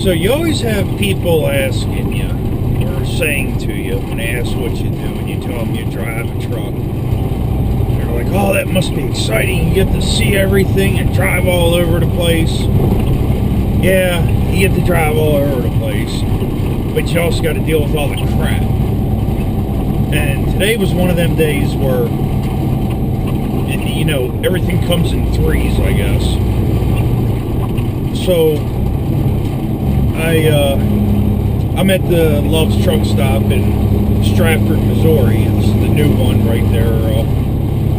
So you always have people asking you, or saying to you, when they ask what you do, and you tell them you drive a truck. They're like, oh, that must be exciting. You get to see everything and drive all over the place. Yeah, you get to drive all over the place. But you also got to deal with all the crap. And today was one of them days where, you know, everything comes in threes, I guess. So, I'm at the Love's Truck Stop in Stratford, Missouri. It's the new one right there,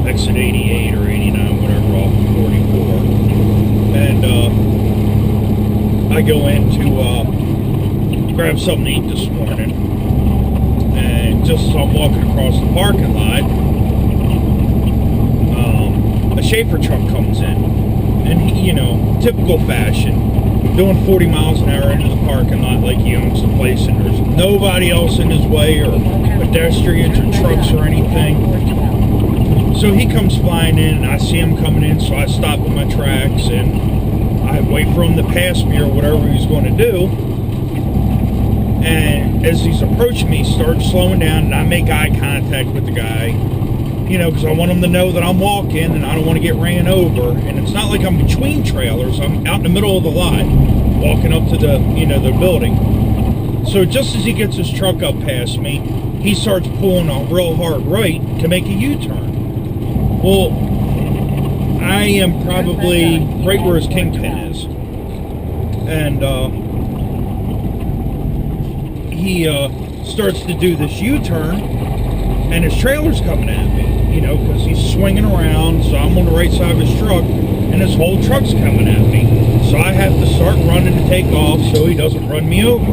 exit 88 or 89, whatever, off 44. And I go in to grab something to eat this morning. And just as I'm walking across the parking lot, a Schaefer truck comes in. And he, you know, typical fashion, doing 40 miles an hour into the parking lot like he owns the place, and there's nobody else in his way, or pedestrians or trucks or anything. So he comes flying in, and I see him coming in, so I stop in my tracks, and I wait for him to pass me or whatever he's going to do. And as he's approaching me, he starts slowing down, and I make eye contact with the guy. You know, because I want them to know that I'm walking and I don't want to get ran over. And it's not like I'm between trailers. I'm out in the middle of the lot, walking up to the, you know, the building. So just as he gets his truck up past me, he starts pulling a real hard right to make a U-turn. Well, I am probably right where his kingpin is. And he starts to do this U-turn, and his trailer's coming at me. You know, because he's swinging around, so I'm on the right side of his truck, and his whole truck's coming at me. So I have to start running to take off so he doesn't run me over.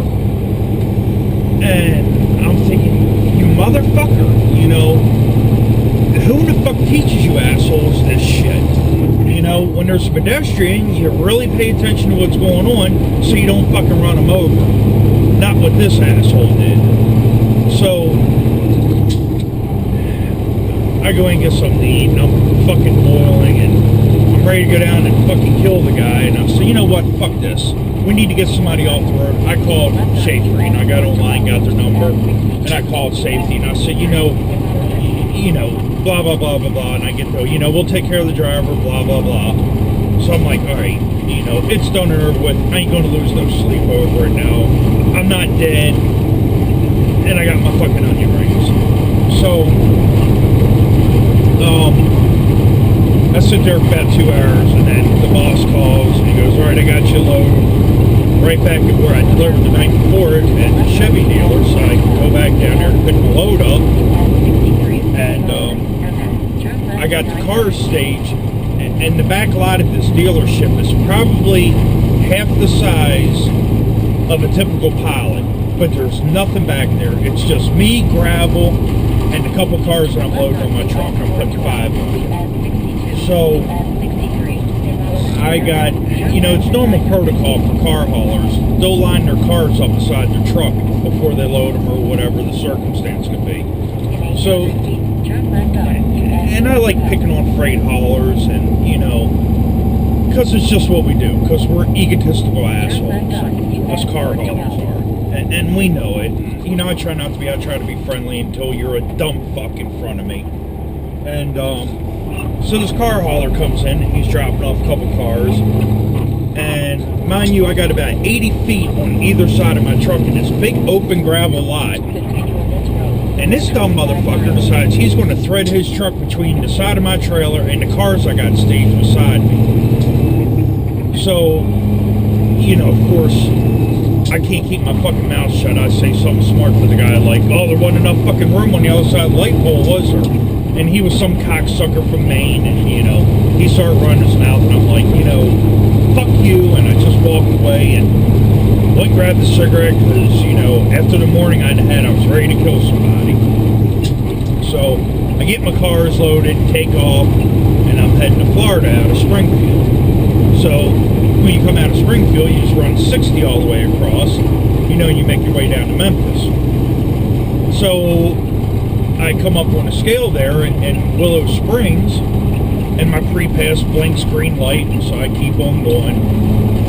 And I'm thinking, you motherfucker, you know, who the fuck teaches you assholes this shit? You know, when there's a pedestrian, you really pay attention to what's going on so you don't fucking run them over. Not what this asshole did. So I go and get something to eat, and I'm fucking boiling, and I'm ready to go down and fucking kill the guy. And I said, you know what, fuck this. We need to get somebody off the road. I called Schaefer, and I got online, got their number, and I called safety, and I said, you know, blah, blah, blah, blah, blah. And I get, you know, we'll take care of the driver, blah, blah, blah. So I'm like, all right, you know, it's done and over with. I ain't going to lose no sleep over it now. I'm not dead, and I got my fucking onion rings. So I sit there for about 2 hours, and then the boss calls, and he goes, all right, I got you a load right back at where I delivered the night before at the Chevy dealer, so I can go back down there and pick the load up. And I got the car staged, and the back lot at this dealership is probably half the size of a typical Pilot, but there's nothing back there. It's just me, gravel, and a couple cars that I'm loading on my truck. I'm putting 5 on. So I got, you know, it's normal protocol for car haulers. They'll line their cars up beside their truck before they load them, or whatever the circumstance could be. So, and I like picking on freight haulers, and, you know, because it's just what we do, because we're egotistical assholes. Us car haulers are. And we know it. You know, I try not to be. I try to be friendly until you're a dumb fuck in front of me. And so this car hauler comes in, and he's dropping off a couple cars. And mind you, I got about 80 feet on either side of my truck in this big open gravel lot. And this dumb motherfucker decides he's going to thread his truck between the side of my trailer and the cars I got staged beside me. So, you know, of course, I can't keep my fucking mouth shut. I say something smart to the guy like, oh, there wasn't enough fucking room on the other side of the light pole, was there? And he was some cocksucker from Maine, and, you know, he started running his mouth, and I'm like, you know, fuck you, and I just walked away, and went and grabbed the cigarette, because, you know, after the morning I'd had, I was ready to kill somebody. So, I get my cars loaded, take off, and I'm heading to Florida out of Springfield. So, when you come out of Springfield, you just run 60 all the way across, you know, you make your way down to Memphis. So, I come up on a scale there in Willow Springs, and my pre-pass blinks green light, and so I keep on going.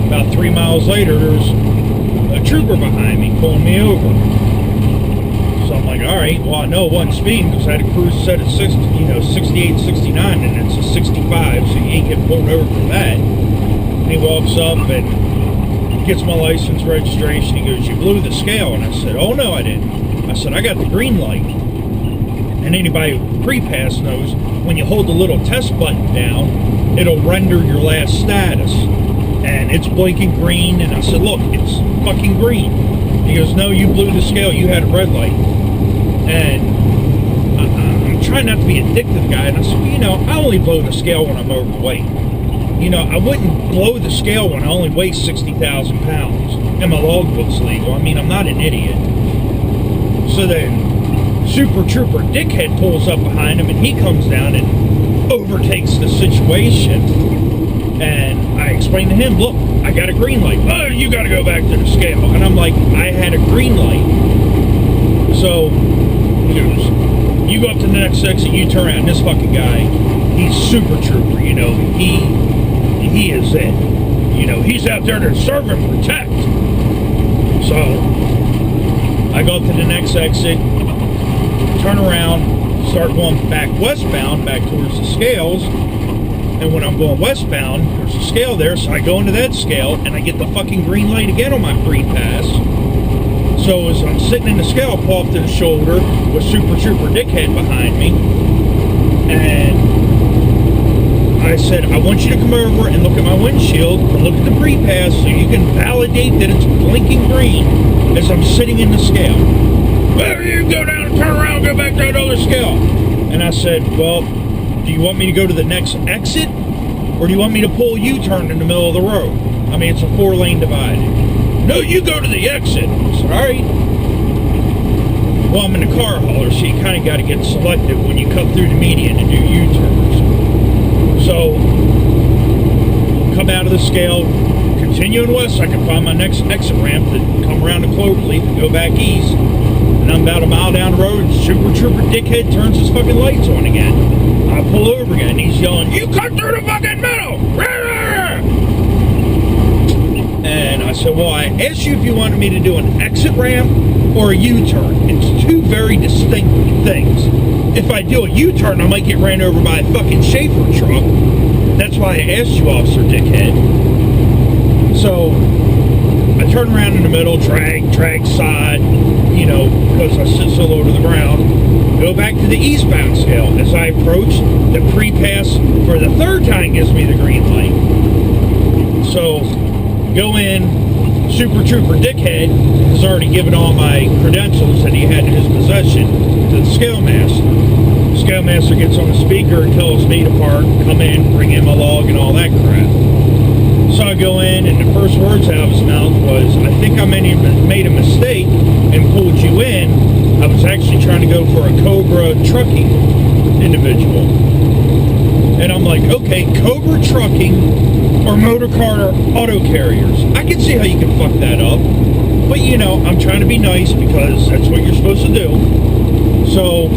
About 3 miles later, there's trooper behind me, pulling me over. So I'm like, all right, well, I know it wasn't speeding because I had a cruise set at 68, 69, and it's a 65, so you ain't getting pulled over for that. And he walks up and gets my license, registration. He goes, you blew the scale. And I said, oh, no, I didn't. I said, I got the green light. And anybody with pre-pass knows when you hold the little test button down, it'll render your last status. And it's blinking green. And I said, look, it's fucking green. He goes, no, you blew the scale. You had a red light. And I'm trying not to be a dick to the guy. And I said, well, I only blow the scale when I'm overweight. I wouldn't blow the scale when I only weigh 60,000 pounds. And my logbook's legal. I mean, I'm not an idiot. So then Super Trooper Dickhead pulls up behind him, and he comes down and overtakes the situation. And I explained to him, look, I got a green light. Oh, you got to go back to the scale. And I'm like, I had a green light. So he goes, you go up to the next exit, you turn around. This fucking guy, he's Super Trooper, he is it. He's out there to serve and protect. So I go up to the next exit, turn around, start going back westbound, back towards the scales. And when I'm going westbound, there's a scale there, so I go into that scale, and I get the fucking green light again on my free pass. So as I'm sitting in the scale, I pull off to the shoulder with Super Trooper Dickhead behind me, and I said, I want you to come over and look at my windshield and look at the pre-pass so you can validate that it's blinking green as I'm sitting in the scale. Well, you go down and turn around, go back to that other scale. And I said, well, do you want me to go to the next exit, or do you want me to pull a U-turn in the middle of the road? I mean, it's a 4-lane divided. No, you go to the exit. I said, all right. Well, I'm in a car hauler, so you kind of got to get selective when you cut through the median and do U-turns. So, come out of the scale, continuing west, I can find my next exit ramp to come around to Cloverleaf and go back east. And I'm about a mile down the road, and Super Trooper Dickhead turns his fucking lights on again. I pull over again, and he's yelling, you cut through the fucking middle! And I said, well, I asked you if you wanted me to do an exit ramp or a U-turn. It's two very distinct things. If I do a U-turn, I might get ran over by a fucking Schaefer truck. That's why I asked you, Officer Dickhead. So I turn around in the middle, drag side, because I sit so low to the ground. Go back to the eastbound scale. As I approach, the pre-pass for the third time gives me the green light. So go in, Super Trooper Dickhead has already given all my credentials that he had in his possession to the Scale Master. The Scale Master gets on the speaker and tells me to park, come in, bring in my log and all that crap. So I go in, and the first words out of his mouth was, I think I made a mistake and pulled you in. I was actually trying to go for a Cobra trucking individual. And I'm like, okay, Cobra trucking or motor car auto carriers. I can see how you can fuck that up. But, I'm trying to be nice because that's what you're supposed to do. So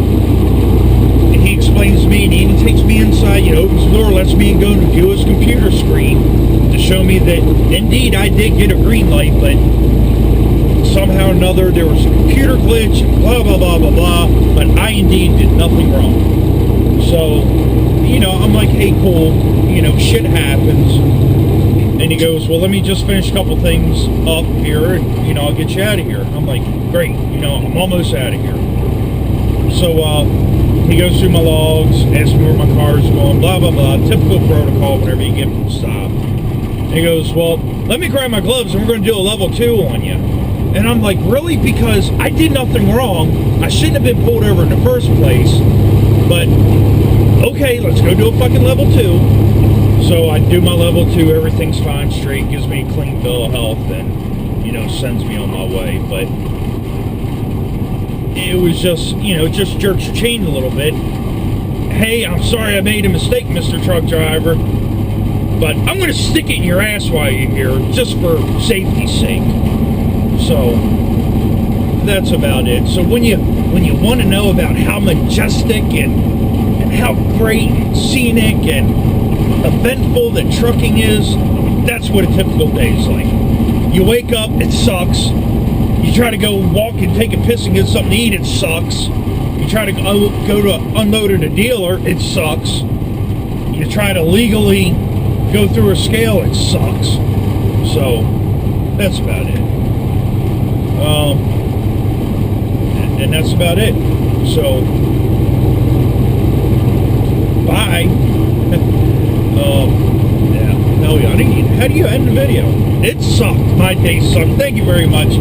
he explains to me, and he even takes me inside, opens the door, lets me go and view his computer screen to show me that, indeed, I did get a green light, but somehow or another there was a computer glitch, blah, blah, blah, blah, blah, but I indeed did nothing wrong. So, I'm like, hey, cool, shit happens. And he goes, well, let me just finish a couple things up here, and, I'll get you out of here. I'm like, great, I'm almost out of here. So, he goes through my logs, asks me where my car's going, blah, blah, blah, typical protocol whenever you get from the stop. And he goes, well, let me grab my gloves, and we're going to do a level 2 on you. And I'm like, really? Because I did nothing wrong. I shouldn't have been pulled over in the first place. But, okay, let's go do a fucking level 2. So I do my level 2, everything's fine, straight, gives me a clean bill of health, and, sends me on my way. But it was just, just jerks your chain a little bit. Hey, I'm sorry I made a mistake, Mr. Truck Driver, but I'm going to stick it in your ass while you're here, just for safety's sake. So that's about it. So when you want to know about how majestic and how great and scenic and eventful that trucking is, that's what a typical day is like. You wake up, it sucks. You try to go walk and take a piss and get something to eat, it sucks. You try to go to unload at a dealer, it sucks. You try to legally go through a scale, it sucks. So, that's about it. And that's about it. So, bye. Yeah. No, how do you end the video? It sucked. My day sucked. Thank you very much.